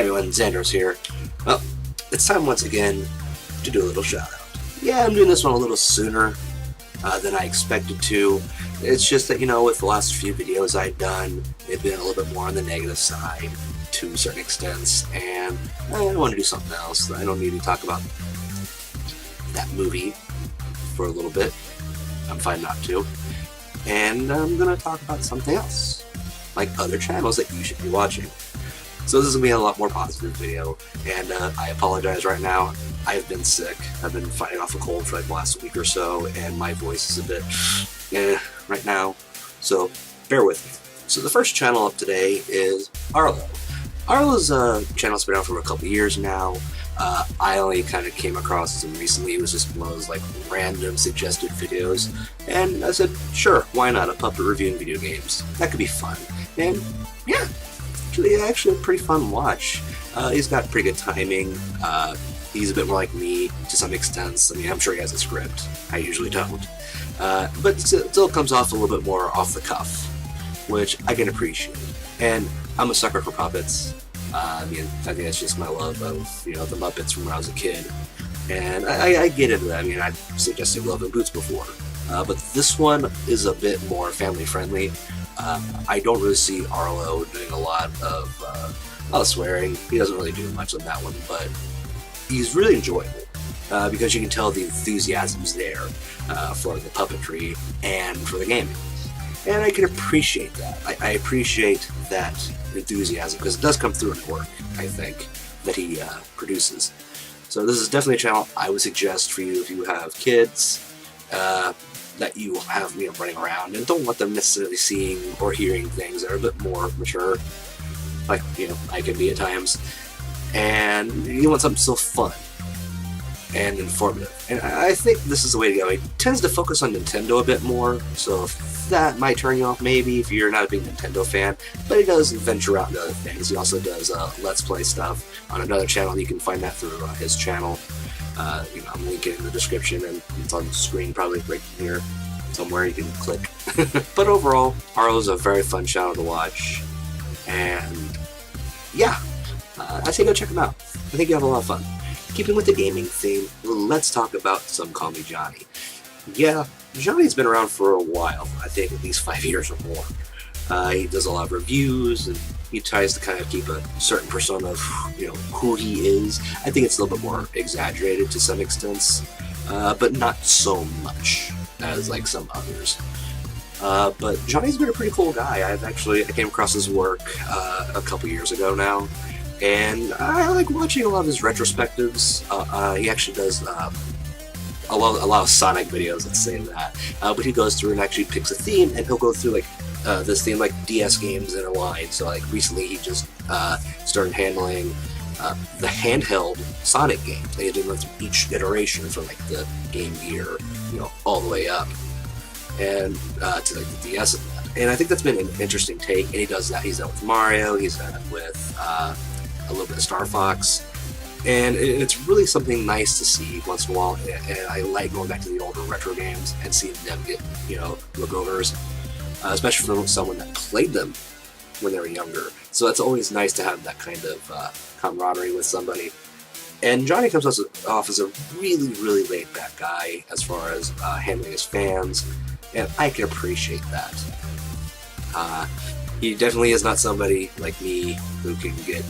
Hey everyone, Xander's here. Well, it's time once again to do a little shout out. Yeah, I'm doing this one a little sooner than I expected to. It's just that, with the last few videos I've done, they've been a little bit more on the negative side to certain extents, and I want to do something else. I don't need to talk about that movie for a little bit. I'm fine not to. And I'm going to talk about something else, like other channels that you should be watching. So this is going to be a lot more positive video, and I apologize right now. I've been sick. I've been fighting off a cold for like the last week or so, and my voice is a bit right now, so bear with me. So the first channel up today is Arlo. Arlo's channel has been out for a couple years now. I only kind of came across him recently. It was just one of those like random suggested videos, and I said, sure, why not? A puppet reviewing video games. That could be fun. And yeah, actually a pretty fun watch. He's got pretty good timing. He's a bit more like me to some extent. I mean, I'm sure he has a script. I usually don't. But it still comes off a little bit more off the cuff, which I can appreciate. And I'm a sucker for puppets. I think that's just my love of, the Muppets from when I was a kid. And I get into that. I mean, I've suggested Love and Boots before. But this one is a bit more family friendly. I don't really see Arlo doing a lot of swearing. He doesn't really do much on that one, but he's really enjoyable because you can tell the enthusiasm's there for the puppetry and for the gaming. And I can appreciate that. I appreciate that enthusiasm because it does come through in work, I think, that he produces. So this is definitely a channel I would suggest for you if you have kids that you have running around and don't want them necessarily seeing or hearing things that are a bit more mature, like I can be at times, and you want something still fun and informative. And I think this is the way to go. It tends to focus on Nintendo a bit more, so that might turn you off maybe if you're not a big Nintendo fan, but he does venture out into other things. He also does Let's Play stuff on another channel. You can find that through his channel. I'm linking it in the description, and it's on the screen probably right here somewhere you can click. But overall, Arlo's a very fun channel to watch, and yeah, I say go check him out. I think you have a lot of fun. Keeping with the gaming theme, let's talk about some Call Me Johnny. Yeah, Johnny's been around for a while, I think at least 5 years or more. He does a lot of reviews, and he tries to kind of keep a certain persona of who he is. I think it's a little bit more exaggerated to some extents, but not so much as like some others. But Johnny's been a pretty cool guy. I came across his work a couple years ago now, and I like watching a lot of his retrospectives. He actually does a lot of Sonic videos, let's say that. But he goes through and actually picks a theme, and he'll go through like this theme, like DS games in a line. So like recently he just started handling the handheld Sonic games. They did each iteration from like the Game Gear, all the way up, and to like the DS and that. And I think that's been an interesting take. And he does that. He's done it with Mario. He's done it with a little bit of Star Fox. And it's really something nice to see once in a while, and I like going back to the older retro games and seeing them get, look-overs, especially from someone that played them when they were younger. So it's always nice to have that kind of camaraderie with somebody. And Johnny comes off as a really, really laid-back guy as far as handling his fans, and I can appreciate that. He definitely is not somebody like me who can get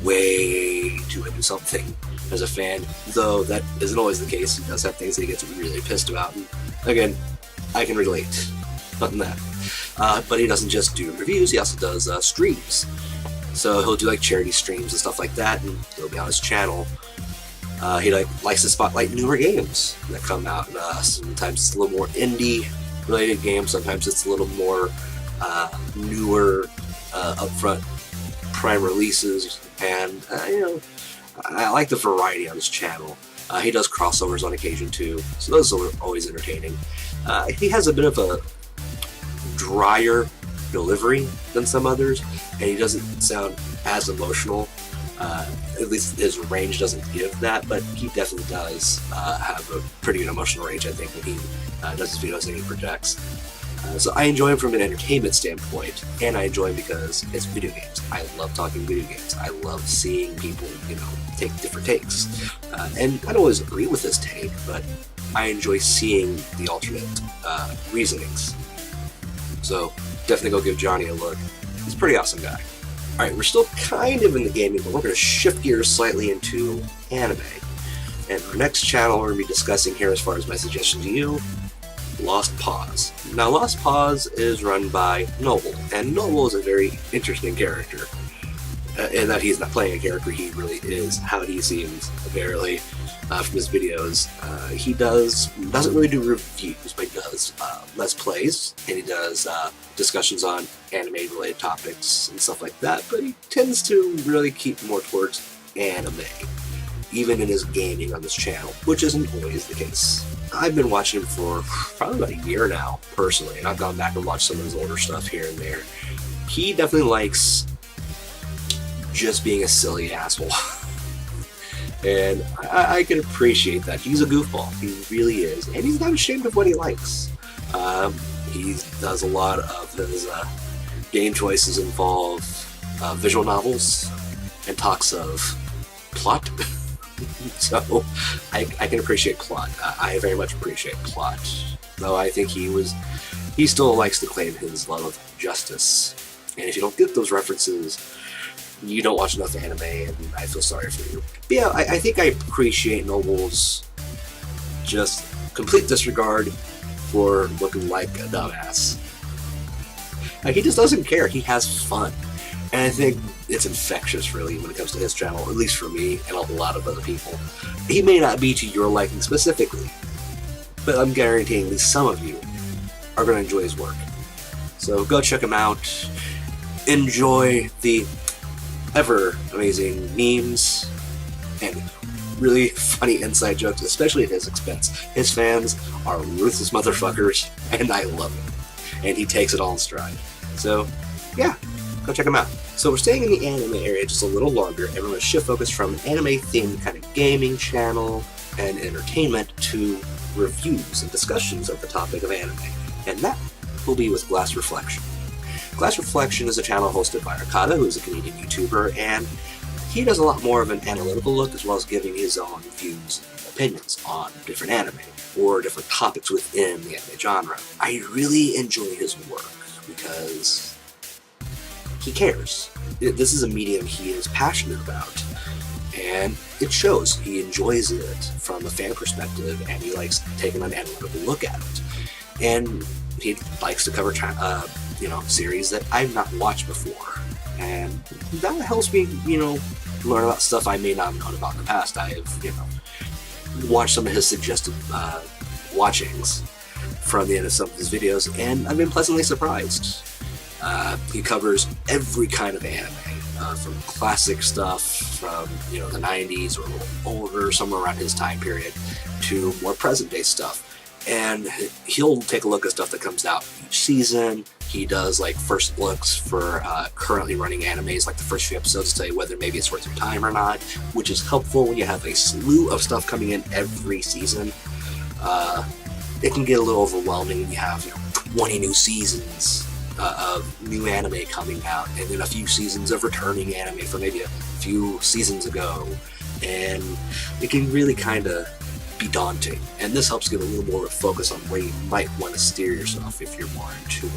way too into something as a fan, though that isn't always the case. He does have things that he gets really pissed about, and again, I can relate on that. But he doesn't just do reviews, he also does streams. So he'll do like charity streams and stuff like that, and he'll be on his channel. He likes to spotlight newer games that come out. Sometimes it's a little more indie related games, sometimes it's a little more newer upfront prime releases, and I like the variety on his channel. He does crossovers on occasion too, so those are always entertaining. He has a bit of a drier delivery than some others, and he doesn't sound as emotional. At least his range doesn't give that, but he definitely does have a pretty good emotional range, I think, when he does his videos and he projects. So I enjoy him from an entertainment standpoint, and I enjoy him because it's video games. I love talking video games. I love seeing people, take different takes. And I don't always agree with this take, but I enjoy seeing the alternate reasonings. So definitely go give Johnny a look. He's a pretty awesome guy. Alright, we're still kind of in the gaming, but we're going to shift gears slightly into anime. And our next channel we're going to be discussing here, as far as my suggestion to you, Lost Pause. Now, Lost Pause is run by Noble, and Noble is a very interesting character. In that he's not playing a character, he really is how he seems, apparently, from his videos. He doesn't really do reviews, but he does Let's Plays, and he does discussions on anime-related topics and stuff like that, but he tends to really keep more towards anime, even in his gaming on this channel, which isn't always the case. I've been watching him for probably about a year now, personally, and I've gone back and watched some of his older stuff here and there. He definitely likes just being a silly asshole. And I can appreciate that. He's a goofball. He really is. And he's not ashamed of what he likes. He does a lot of his game choices involve visual novels and talks of plot. So I can appreciate plot. I very much appreciate plot. Though I think he still likes to claim his love of justice. And if you don't get those references, you don't watch enough anime, and I feel sorry for you. But yeah, I think I appreciate Noble's just complete disregard for looking like a dumbass. He just doesn't care. He has fun. And I think it's infectious, really, when it comes to his channel, at least for me and a lot of other people. He may not be to your liking specifically, but I'm guaranteeing at least some of you are going to enjoy his work. So go check him out. Enjoy the ever amazing memes and really funny inside jokes, especially at his expense. His fans are ruthless motherfuckers, and I love it. And he takes it all in stride. So, yeah, go check him out. So we're staying in the anime area just a little longer, and we're going to shift focus from an anime-themed kind of gaming channel and entertainment to reviews and discussions of the topic of anime. And that will be with Glass Reflection. Glass Reflection is a channel hosted by Arcada, who is a Canadian YouTuber, and he does a lot more of an analytical look, as well as giving his own views and opinions on different anime, or different topics within the anime genre. I really enjoy his work, because he cares. This is a medium he is passionate about, and it shows. He enjoys it from a fan perspective, and he likes taking an analytical look at it. And he likes to cover series that I've not watched before, and that helps me, learn about stuff I may not have known about in the past. I have, watched some of his suggested watchings from the end of some of his videos, and I've been pleasantly surprised. He covers every kind of anime, from classic stuff from, the 90s or a little older, somewhere around his time period, to more present-day stuff. And he'll take a look at stuff that comes out each season. He does first looks for currently running animes, like the first few episodes, to tell you whether maybe it's worth your time or not, which is helpful when you have a slew of stuff coming in every season. It can get a little overwhelming when you have 20 new seasons of new anime coming out, and then a few seasons of returning anime from maybe a few seasons ago, and it can really kind of be daunting, and this helps give a little more focus on where you might want to steer yourself. If you're more into,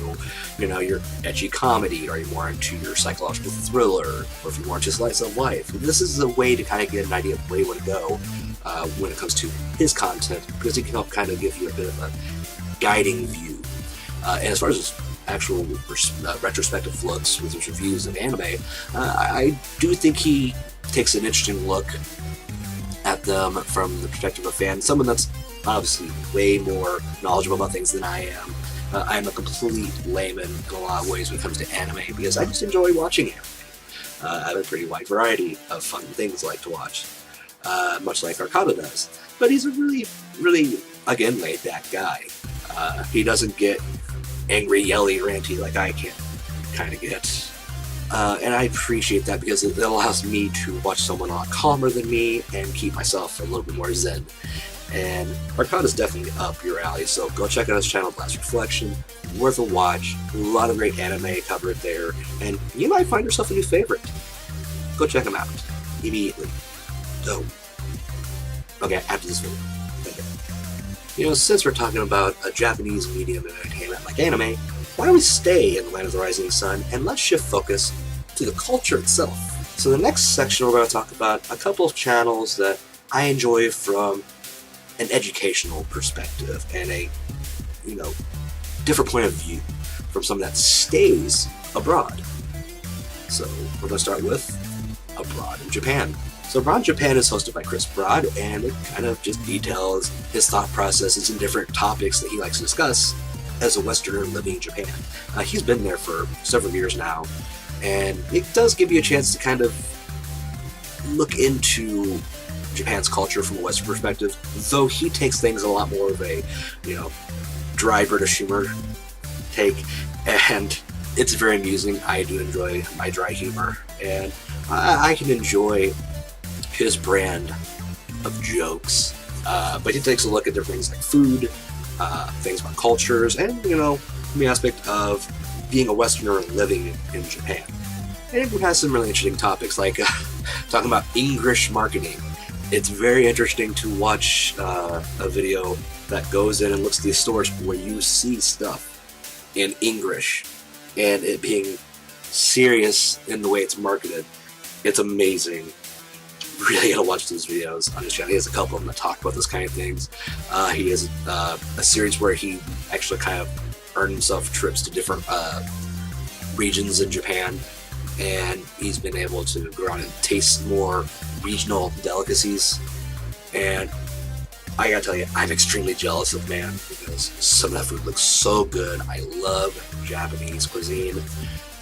your edgy comedy, or you're more into your psychological thriller, or if you're more into slice of life, this is a way to kind of get an idea of where you want to go when it comes to his content, because it can help kind of give you a bit of a guiding view. And as far as his actual retrospective looks with his reviews of anime, I do think he takes an interesting look at them from the perspective of fans, someone that's obviously way more knowledgeable about things than I am. I'm a complete layman in a lot of ways when it comes to anime, because I just enjoy watching anime. I have a pretty wide variety of fun things I like to watch, much like Arcada does. But he's a really, really, again, laid-back guy. He doesn't get angry, yelly, ranty like I can kind of get. And I appreciate that, because it allows me to watch someone a lot calmer than me and keep myself a little bit more zen. and Arcana is definitely up your alley, so go check out his channel, Blast Reflection. Worth a watch. A lot of great anime covered there, and you might find yourself a new favorite. Go check him out immediately. Go. Okay, after this video. Okay. Since we're talking about a Japanese medium of entertainment like anime, why don't we stay in the land of the rising sun and let's shift focus to the culture itself. So the next section we're going to talk about a couple of channels that I enjoy from an educational perspective and a, different point of view from someone that stays abroad. So we're going to start with Abroad in Japan. So Abroad in Japan is hosted by Chris Broad, and it kind of just details his thought processes and different topics that he likes to discuss as a Westerner living in Japan. He's been there for several years now, and it does give you a chance to kind of look into Japan's culture from a Western perspective, though he takes things a lot more of a, dry British humor take, and it's very amusing. I do enjoy my dry humor, and I can enjoy his brand of jokes, but he takes a look at different things like food, things about cultures, and, the aspect of being a Westerner and living in Japan. And it has some really interesting topics, like talking about English marketing. It's very interesting to watch a video that goes in and looks at these stores where you see stuff in English and it being serious in the way it's marketed. It's amazing. Really gotta watch those videos on his channel. He has a couple of them that talk about those kind of things. He has a series where he actually kind of earned himself trips to different regions in Japan, and he's been able to go around and taste more regional delicacies. And I gotta tell you, I'm extremely jealous of man, because some of that food looks so good. I love Japanese cuisine.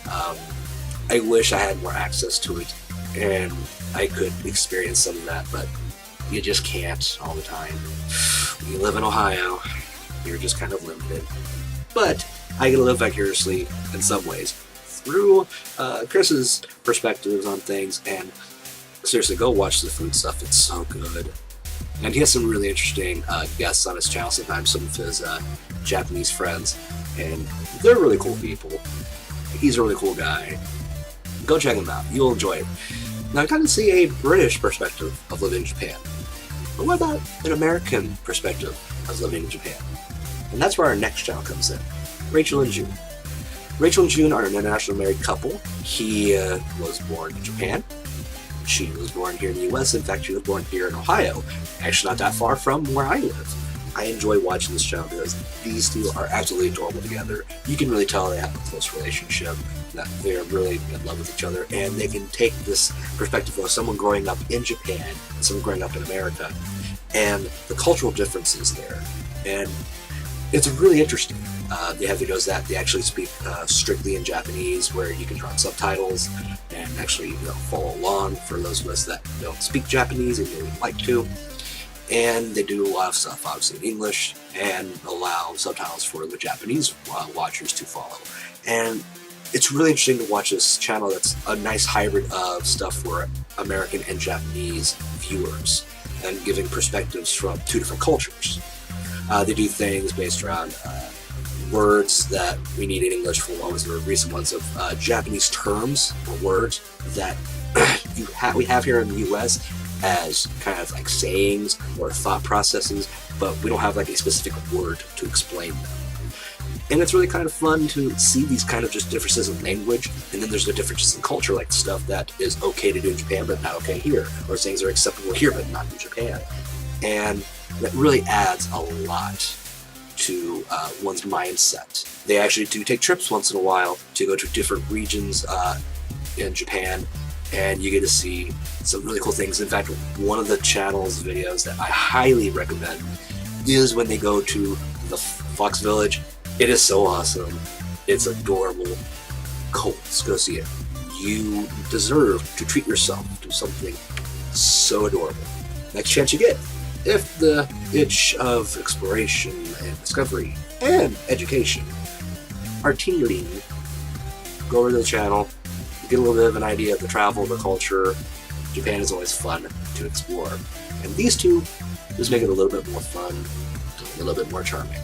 I wish I had more access to it and I could experience some of that, but you just can't all the time. When you live in Ohio, you're just kind of limited. But I get to live vicariously in some ways through Chris's perspectives on things, and seriously, go watch the food stuff. It's so good. And he has some really interesting guests on his channel sometimes, some of his Japanese friends, and they're really cool people. He's a really cool guy. Go check him out. You'll enjoy it. Now, I kind of see a British perspective of living in Japan. But what about an American perspective of living in Japan? And that's where our next channel comes in. Rachel and June. Rachel and June are an international married couple. He was born in Japan. She was born here in the US. In fact, she was born here in Ohio. Actually, not that far from where I live. I enjoy watching this channel because these two are absolutely adorable together. You can really tell they have a close relationship, that they're really in love with each other, and they can take this perspective of someone growing up in Japan and someone growing up in America, and the cultural differences there. And it's really interesting. They have videos that they actually speak strictly in Japanese, where you can turn on subtitles and actually follow along for those of us that don't speak Japanese and really like to. And they do a lot of stuff, obviously, in English, and allow subtitles for the Japanese watchers to follow. And it's really interesting to watch this channel that's a nice hybrid of stuff for American and Japanese viewers, and giving perspectives from two different cultures. They do things based around words that we need in English. For one was the recent ones of Japanese terms or words that we have here in the US as kind of like sayings or thought processes, but we don't have like a specific word to explain them. And it's really kind of fun to see these kind of just differences in language, and then there's the differences in culture, like stuff that is okay to do in Japan but not okay here, or things are acceptable here but not in Japan. And that really adds a lot to one's mindset. They actually do take trips once in a while to go to different regions in Japan, and you get to see some really cool things. In fact, one of the channel's videos that I highly recommend is when they go to the Fox Village. It is so awesome. It's adorable. Go see it. You deserve to treat yourself to something so adorable. Next chance you get. If the itch of exploration and discovery and education are tingling, go over to the channel, get a little bit of an idea of the travel, the culture, Japan is always fun to explore. And these two just make it a little bit more fun, a little bit more charming.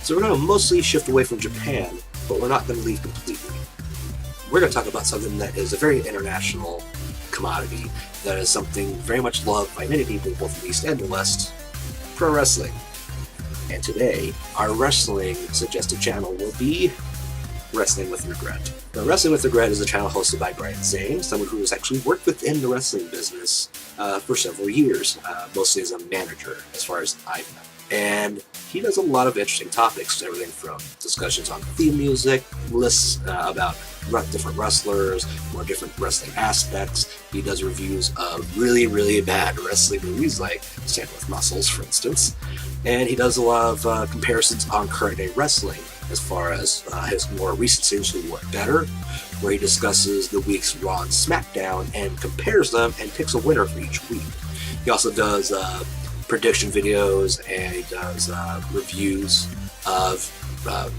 So we're going to mostly shift away from Japan, but we're not going to leave completely. We're going to talk about something that is a very international commodity, that is something very much loved by many people, both in the East and the West, pro wrestling. And today, our wrestling suggested channel will be Wrestling with Regret. Now, Wrestling with Regret is a channel hosted by Brian Zane, someone who has actually worked within the wrestling business for several years, mostly as a manager, as far as I know. And he does a lot of interesting topics, everything from discussions on theme music, lists about different wrestlers, or different wrestling aspects. He does reviews of really, really bad wrestling movies, like Stand With Muscles, for instance. And he does a lot of comparisons on current day wrestling, as far as his more recent series, Who Worked Better, where he discusses the week's Raw and SmackDown and compares them and picks a winner for each week. He also does prediction videos, and he does reviews of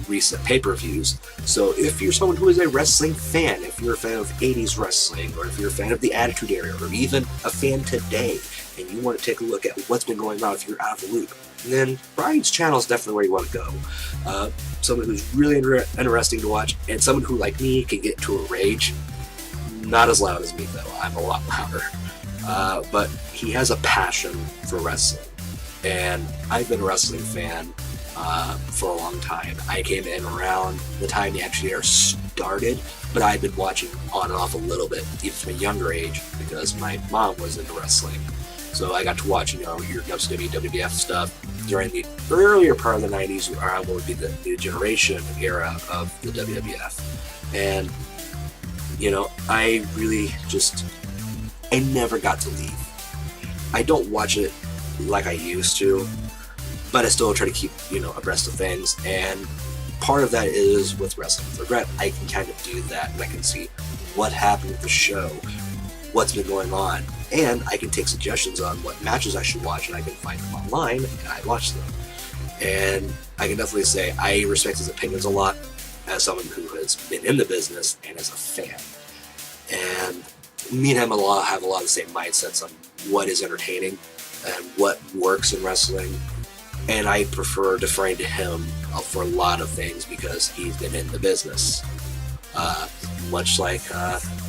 recent pay-per-views. So if you're someone who is a wrestling fan, if you're a fan of 80s wrestling, or if you're a fan of the Attitude Era, or even a fan today, and you want to take a look at what's been going on if you're out of the loop, then Brian's channel is definitely where you want to go. Someone who's really interesting to watch, and someone who, like me, can get to a rage. Not as loud as me, though. I'm a lot louder. But he has a passion for wrestling, and I've been a wrestling fan for a long time. I came in around the time the Attitude Era started, but I've been watching on and off a little bit, even from a younger age, because my mom was into wrestling. So I got to watch, your WCW, WWF stuff during the earlier part of the 90s, or what would be the new generation era of the WWF. And, I really I never got to leave. I don't watch it like I used to, but I still try to keep, abreast of things. And part of that is with Wrestling with Regret. I can kind of do that, and I can see what happened with the show, what's been going on, and I can take suggestions on what matches I should watch, and I can find them online, and I watch them. And I can definitely say I respect his opinions a lot as someone who has been in the business and as a fan. And me and him have a lot of the same mindsets on what is entertaining and what works in wrestling. And I prefer deferring to him for a lot of things because he's been in the business. Much like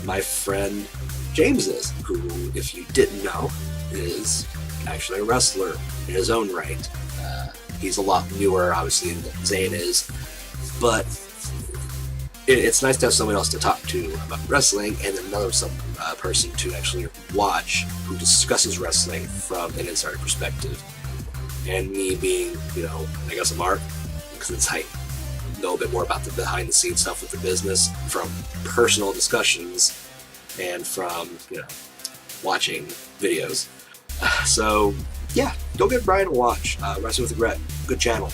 my friend James is, who, if you didn't know, is actually a wrestler in his own right. He's a lot newer, obviously, than Zane is, but it's nice to have someone else to talk to about wrestling, and another person to actually watch who discusses wrestling from an insider perspective. And me being, I guess a mark, since I know a bit more about the behind-the-scenes stuff with the business from personal discussions and from, watching videos. So, yeah, go give Brian a watch. Wrestling with Regret, good channel.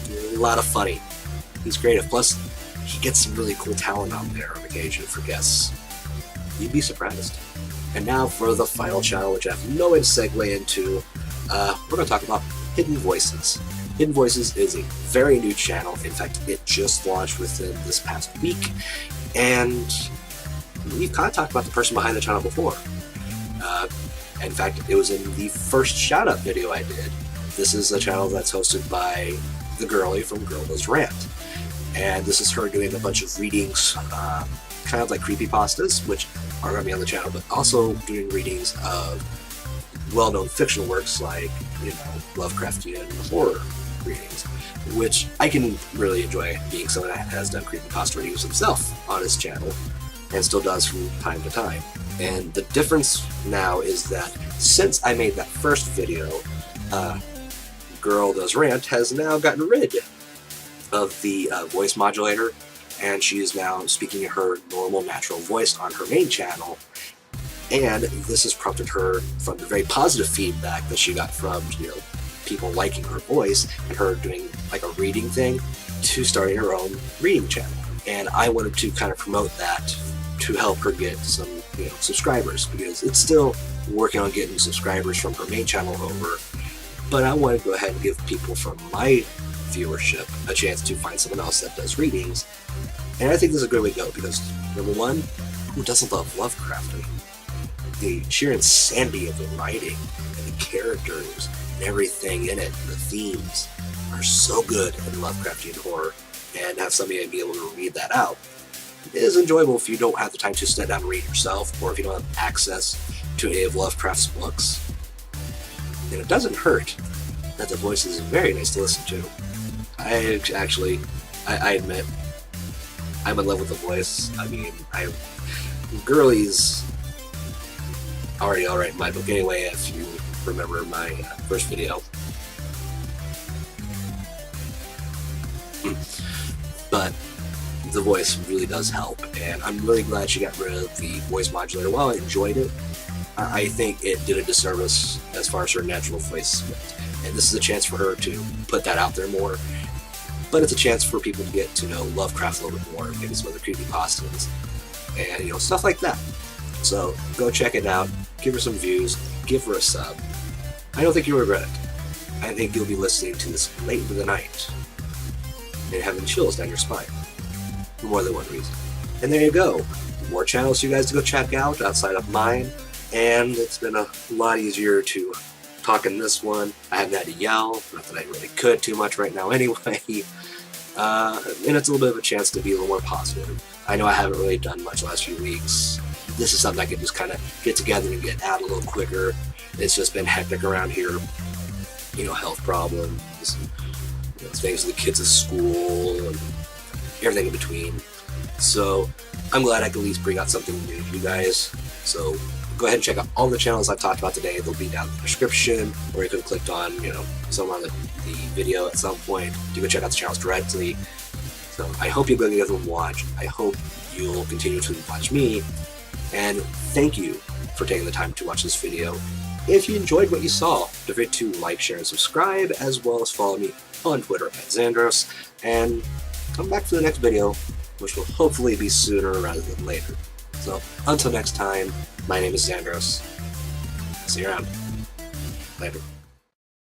A lot of funny. He's creative. Plus, he gets some really cool talent out there on occasion for guests. You'd be surprised. And now for the final channel, which I have no way to segue into, we're going to talk about Hidden Voices. Hidden Voices is a very new channel. In fact, it just launched within this past week. And we've kind of talked about the person behind the channel before. In fact, it was in the first shout-out video I did. This is a channel that's hosted by the girlie from Girl Does Rant. And this is her doing a bunch of readings, kind of like creepypastas, which are going to be on the channel, but also doing readings of well-known fictional works like, Lovecraftian horror readings, which I can really enjoy, being someone that has done creepypasta readings himself on his channel, and still does from time to time. And the difference now is that since I made that first video, Girl Does Rant has now gotten rid of the voice modulator, and she is now speaking in her normal, natural voice on her main channel. And this has prompted her, from the very positive feedback that she got from, people liking her voice and her doing like a reading thing, to starting her own reading channel. And I wanted to kind of promote that to help her get some, subscribers, because it's still working on getting subscribers from her main channel over. But I want to go ahead and give people from my viewership a chance to find someone else that does readings. And I think this is a good way to go, because number one, who doesn't love Lovecraft? the sheer insanity of the writing and the characters and everything in it, the themes are so good in Lovecraftian horror, and have somebody be able to read that out is enjoyable if you don't have the time to sit down and read yourself, or if you don't have access to any of Lovecraft's books. And it doesn't hurt that the voice is very nice to listen to. I admit, I'm in love with the voice. I mean, Girly's already alright in my book anyway, if you remember my first video. But the voice really does help, and I'm really glad she got rid of the voice modulator. While I enjoyed it, I think it did a disservice as far as her natural voice went. And this is a chance for her to put that out there more. But it's a chance for people to get to know Lovecraft a little bit more, maybe some other creepypastas, and stuff like that. So go check it out, give her some views, give her a sub. I don't think you'll regret it. I think you'll be listening to this late into the night and having chills down your spine for more than one reason. And there you go. More channels for you guys to go check out outside of mine, and it's been a lot easier to talk in this one. I haven't had to yell, not that I really could too much right now anyway. And it's a little bit of a chance to be a little more positive. I know I haven't really done much the last few weeks. This is something I can just kind of get together and get out a little quicker. It's just been hectic around here. Health problems, things with the kids at school, and everything in between. So I'm glad I could at least bring out something new to you guys. So go ahead and check out all the channels I've talked about today. They'll be down in the description, or you could have clicked on, somewhere on the video at some point. You can check out the channels directly. So I hope you'll go give them a watch. I hope you'll continue to watch me. And thank you for taking the time to watch this video. If you enjoyed what you saw, don't forget to like, share, and subscribe, as well as follow me on Twitter at Xandros. And come back for the next video, which will hopefully be sooner rather than later. So until next time, my name is Xandros. See you around. Later.